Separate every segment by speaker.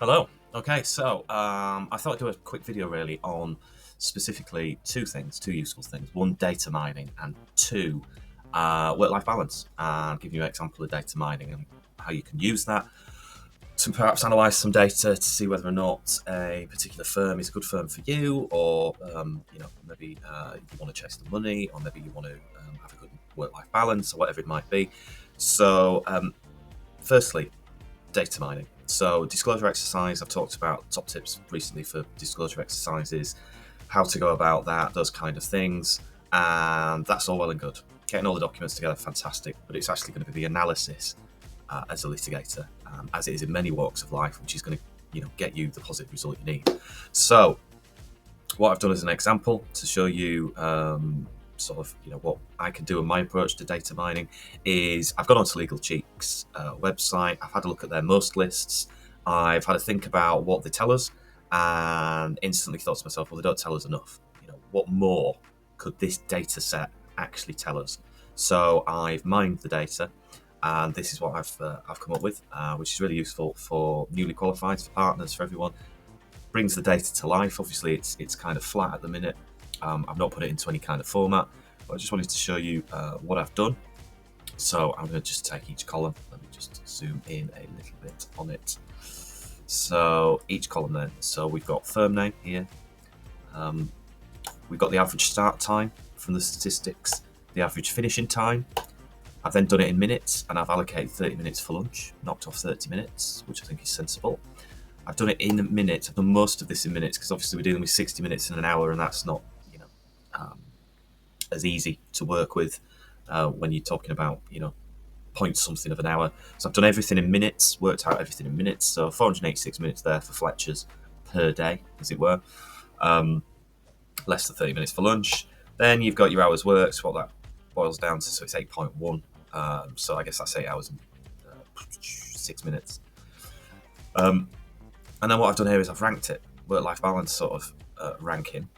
Speaker 1: Hello. Okay, so I thought I'd do a quick video really on specifically two useful things. One, data mining, and two, work-life balance. And give you an example of data mining and how you can use that to perhaps analyze some data to see whether or not a particular firm is a good firm for you, or maybe you want to chase the money, or maybe you want to have a good work-life balance, or whatever it might be. So, firstly, data mining. So disclosure exercise, I've talked about top tips recently for disclosure exercises, how to go about that, those kind of things, and that's all well and good. Getting all the documents together, fantastic, but it's actually going to be the analysis as a litigator, as it is in many walks of life, which is going to get you the positive result you need. So what I've done as an example to show you what I can do in my approach to data mining is I've gone onto Legal Cheek's website. I've had a look at their most lists. I've had a think about what they tell us, and instantly thought to myself, well, they don't tell us enough. What more could this data set actually tell us? So I've mined the data, and this is what I've come up with, which is really useful for newly qualified, for partners, for everyone. Brings the data to life. Obviously, it's kind of flat at the minute. I've not put it into any kind of format, but I just wanted to show you what I've done. So I'm going to just take each column. Let me just zoom in a little bit on it. So each column then. So we've got firm name here. We've got the average start time from the statistics, the average finishing time. I've then done it in minutes, and I've allocated 30 minutes for lunch, knocked off 30 minutes, which I think is sensible. I've done it in minutes. I've done most of this in minutes because obviously we're dealing with 60 minutes in an hour, and that's not as easy to work with when you're talking about point something of an hour. So I've done everything in minutes, worked out everything in minutes. So 486 minutes there for Fletcher's per day, as it were. Less than 30 minutes for lunch. Then you've got your hours worked. What that boils down to, so it's 8.1. So I guess that's 8 hours and 6 minutes. And then what I've done here is I've ranked it, work-life balance sort of ranking,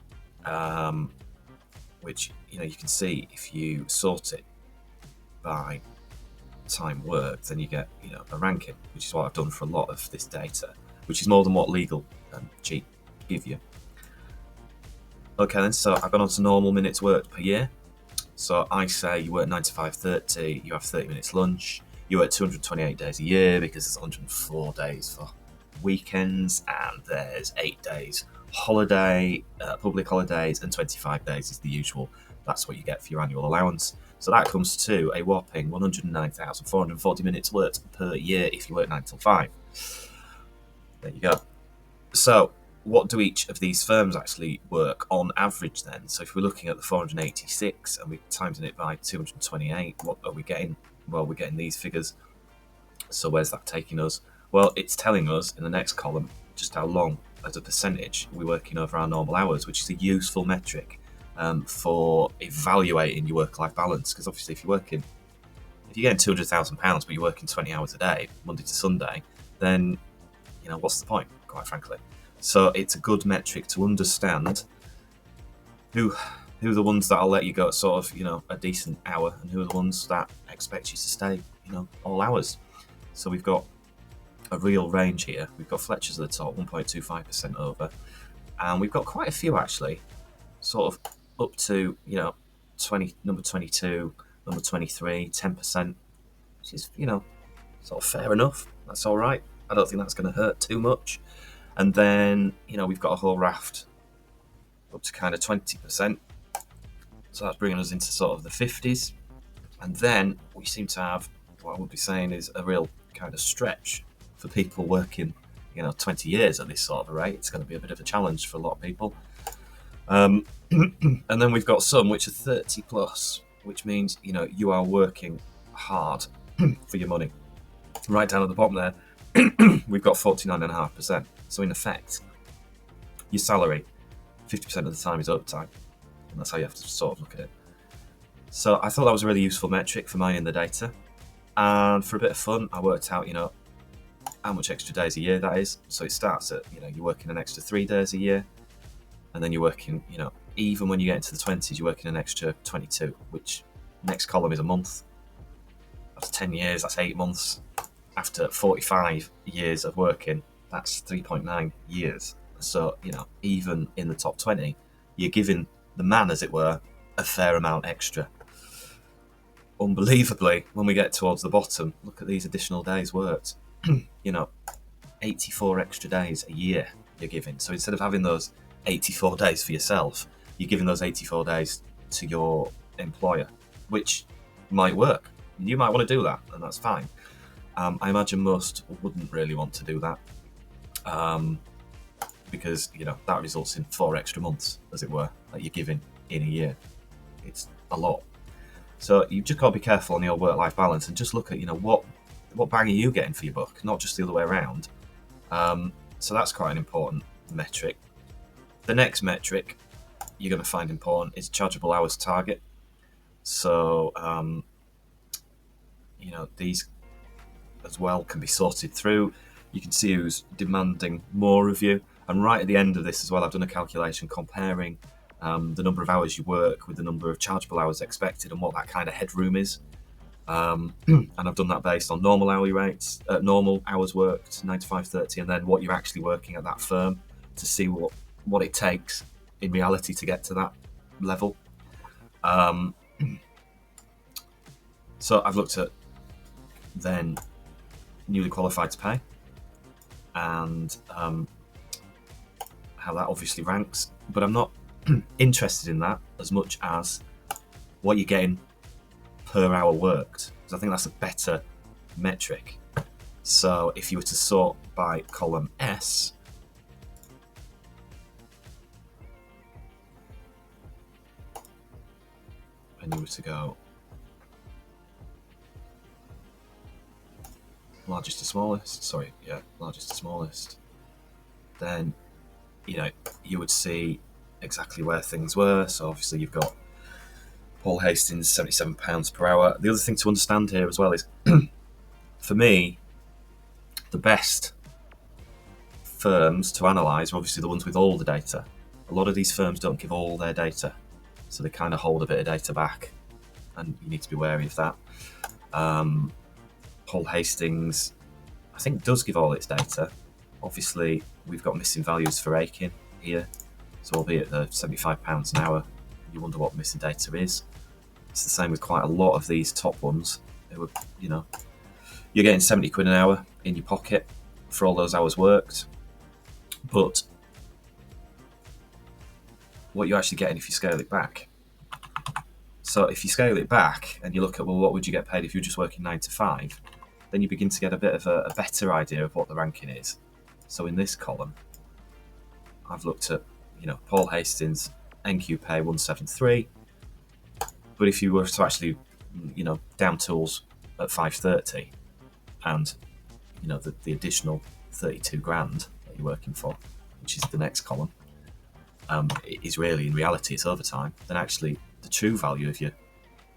Speaker 1: which you can see if you sort it by time worked, then you get a ranking, which is what I've done for a lot of this data, which is more than what Legal Cheek give you. Okay, then, so I've gone on to normal minutes worked per year. So I say you work 9 to 5:30, you have 30 minutes lunch, you work 228 days a year because there's 104 days for weekends, and there's 8 days holiday, public holidays, and 25 days is the usual. That's what you get for your annual allowance. So that comes to a whopping 109,440 minutes worked per year if you work 9 till 5. There you go. So what do each of these firms actually work on average then? So if we're looking at the 486 and we're timesing it by 228, what are we getting? Well, we're getting these figures. So where's that taking us? Well, it's telling us in the next column just how long as a percentage we're working over our normal hours, which is a useful metric for evaluating your work-life balance. Because obviously if you're getting £200,000 but you're working 20 hours a day, Monday to Sunday, then what's the point, quite frankly? So it's a good metric to understand who are the ones that'll let you go at sort of a decent hour, and who are the ones that expect you to stay all hours. So we've got a real range here. We've got Fletcher's at the top, 1.25% over, and we've got quite a few actually, sort of up to number 22, number 23, 10%, which is sort of fair enough. That's all right. I don't think that's going to hurt too much. And then we've got a whole raft up to kind of 20%, so that's bringing us into sort of the 50s. And then we seem to have what I would be saying is a real kind of stretch for people working 20 years at this sort of a rate. It's going to be a bit of a challenge for a lot of people. And then we've got some which are 30 plus, which means you are working hard for your money. Right down at the bottom there, we've got 49.5%. So in effect, your salary 50% of the time is overtime, and that's how you have to sort of look at it. So I thought that was a really useful metric for mining the data, and for a bit of fun, I worked out how much extra days a year that is. So it starts at you're working an extra 3 days a year, and then you're working even when you get into the 20s, you're working an extra 22, which next column is a month. After 10 years, that's 8 months. After 45 years of working, That's 3.9 years. So, even in the top 20, you're giving the man, as it were, a fair amount extra. Unbelievably, when we get towards the bottom, look at these additional days worked. 84 extra days a year you're giving. So instead of having those 84 days for yourself, you're giving those 84 days to your employer, which might work. You might want to do that, and that's fine. I imagine most wouldn't really want to do that, because that results in 4 extra months, as it were, that you're giving in a year. It's a lot. So you've just got to be careful on your work-life balance and just look at what bang are you getting for your buck, not just the other way around. So that's quite an important metric. The next metric you're going to find important is chargeable hours target. So these as well can be sorted through. You can see who's demanding more of you, and right at the end of this as well, I've done a calculation comparing the number of hours you work with the number of chargeable hours expected and what that kind of headroom is. And I've done that based on normal hourly rates, normal hours worked, 9 to 5:30, and then what you're actually working at that firm to see what it takes in reality to get to that level. So I've looked at then newly qualified to pay and how that obviously ranks, but I'm not interested in that as much as what you're getting per hour worked, because I think that's a better metric. So if you were to sort by column S, and you were to go largest to smallest, largest to smallest, then you would see exactly where things were. So obviously you've got Paul Hastings, £77 per hour. The other thing to understand here as well is, for me, the best firms to analyse are obviously the ones with all the data. A lot of these firms don't give all their data, so they kind of hold a bit of data back, and you need to be wary of that. Paul Hastings, I think, does give all its data. Obviously, we've got missing values for Aiken here, so albeit the £75 an hour, you wonder what missing data is. It's the same with quite a lot of these top ones. You're getting 70 quid an hour in your pocket for all those hours worked, but what you're actually getting if you scale it back. So if you scale it back and you look at, well, what would you get paid if you're just working 9 to 5, then you begin to get a bit of a better idea of what the ranking is. So in this column, I've looked at, Paul Hastings, NQ pay 173, but if you were to actually, down tools at 530, and the additional 32 grand that you're working for, which is the next column, is really, in reality, it's overtime, then actually the true value of your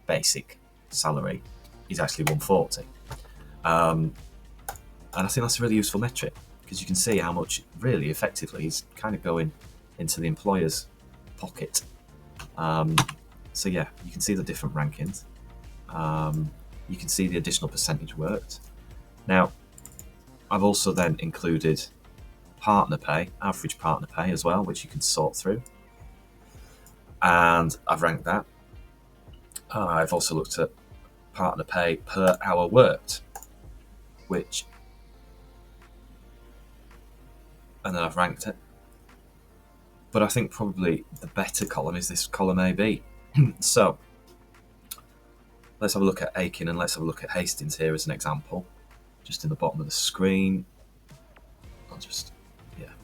Speaker 1: basic salary is actually 140. And I think that's a really useful metric, because you can see how much really effectively is kind of going into the employer's pocket. So yeah, you can see the different rankings. You can see the additional percentage worked. Now, I've also then included partner pay, average partner pay as well, which you can sort through. And I've ranked that. I've also looked at partner pay per hour worked, and then I've ranked it. But I think probably the better column is this column AB. So let's have a look at Aiken and let's have a look at Hastings here as an example, just in the bottom of the screen. I'll just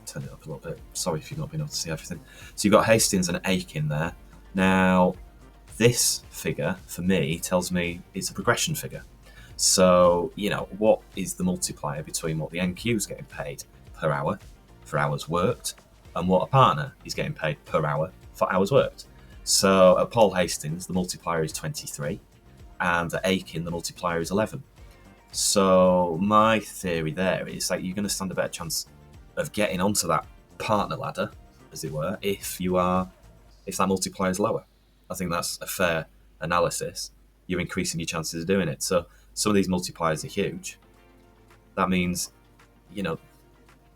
Speaker 1: turn it up a little bit. Sorry if you've not been able to see everything. So you've got Hastings and Aiken there. Now, this figure, for me, tells me it's a progression figure. So, what is the multiplier between what the NQ is getting paid per hour for hours worked and what a partner is getting paid per hour for hours worked? So at Paul Hastings, the multiplier is 23, and at Aiken, the multiplier is 11. So my theory there is that you're going to stand a better chance of getting onto that partner ladder, as it were, if that multiplier is lower. I think that's a fair analysis. You're increasing your chances of doing it. So some of these multipliers are huge. That means,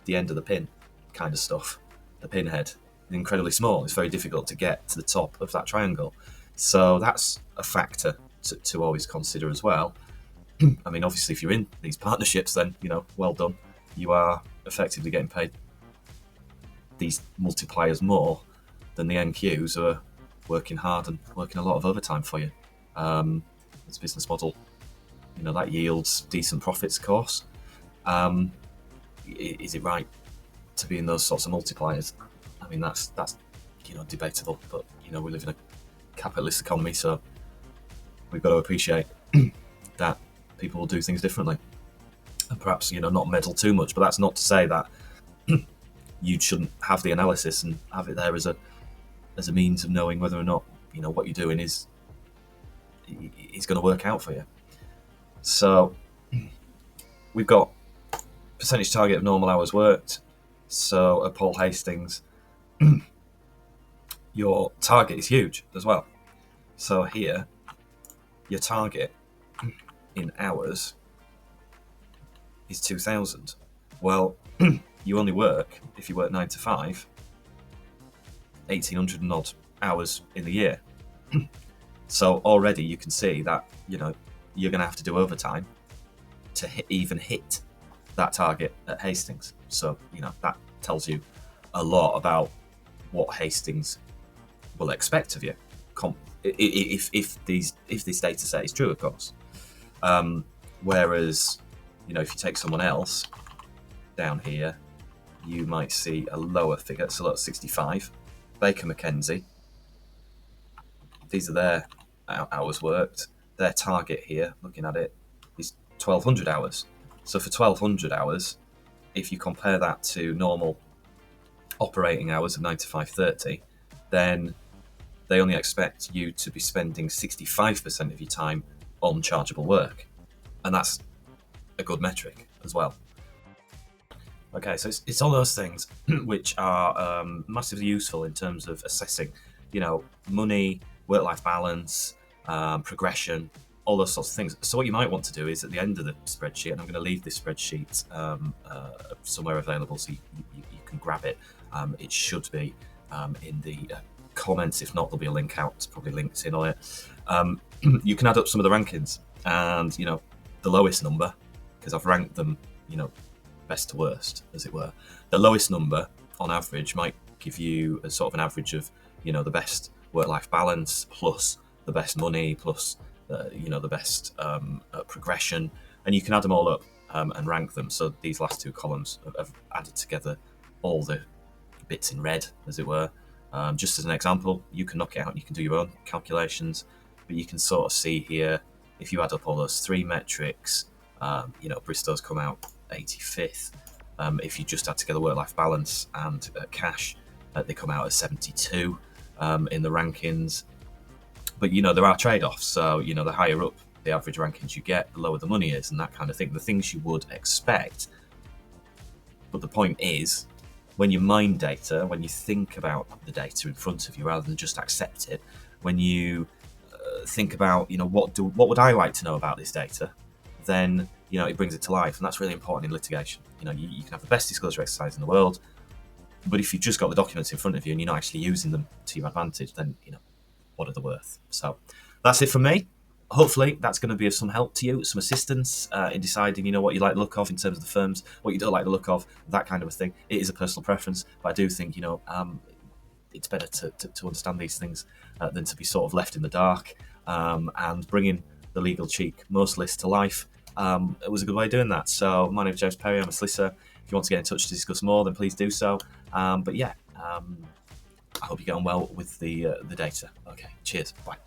Speaker 1: the end of the pin kind of stuff, the pin head, incredibly small. It's very difficult to get to the top of that triangle. So that's a factor to always consider as well. I mean, obviously, if you're in these partnerships, then, well done. You are effectively getting paid these multipliers more than the NQs who are working hard and working a lot of overtime for you. It's a business model, that yields decent profits, of course. Is it right to be in those sorts of multipliers? I mean, that's debatable, but we live in a capitalist economy, so we've got to appreciate that people will do things differently, and perhaps not meddle too much. But that's not to say that you shouldn't have the analysis and have it there as a means of knowing whether or not what you're doing is going to work out for you. So we've got percentage target of normal hours worked. So at Paul Hastings, your target is huge as well. So here, your target in hours is 2,000. Well, you only work, if you work 9 to 5, 1,800 and odd hours in the year. So already you can see that you're going to have to do overtime to even hit that target at Hastings. So that tells you a lot about what Hastings will expect of you, if this data set is true, of course. Whereas if you take someone else down here, you might see a lower figure. So that's 65. Baker McKenzie. These are their hours worked. Their target here, looking at it, is 1,200 hours. So for 1,200 hours, if you compare that to normal operating hours of 9 to 5:30, then they only expect you to be spending 65% of your time on chargeable work. And that's a good metric as well. Okay, so it's all those things which are massively useful in terms of assessing, money, work-life balance, progression, all those sorts of things. So what you might want to do is at the end of the spreadsheet, and I'm going to leave this spreadsheet somewhere available so you can grab it. It should be in the comments. If not, there'll be a link out. It's probably linked in on it. You can add up some of the rankings, and the lowest number, because I've ranked them, best to worst, as it were. The lowest number on average might give you a sort of an average of the best work-life balance plus the best money plus the best progression, and you can add them all up and rank them. So these last two columns have added together all the bits in red, as it were. Just as an example, you can knock it out and you can do your own calculations, but you can sort of see here, if you add up all those three metrics, Bristow's come out 85th. If you just add together work-life balance and cash, they come out at 72 in the rankings. But there are trade-offs. So the higher up the average rankings you get, the lower the money is, and that kind of thing. The things you would expect. But the point is, when you mine data, when you think about the data in front of you rather than just accept it, when you think about what would I like to know about this data, then it brings it to life, and that's really important in litigation. You can have the best disclosure exercise in the world, but if you've just got the documents in front of you and you're not actually using them to your advantage, then what are they worth? So that's it from me. Hopefully that's going to be of some help to you, some assistance in deciding what you like the look of in terms of the firms, what you don't like the look of, that kind of a thing. It is a personal preference, but I do think it's better to understand these things than to be sort of left in the dark. And bringing the Legal Cheek most lists to life, it was a good way of doing that. So my name is James Perry. I'm a solicitor. If you want to get in touch to discuss more, then please do so. But yeah, I hope you get on well with the data. Okay, cheers. Bye.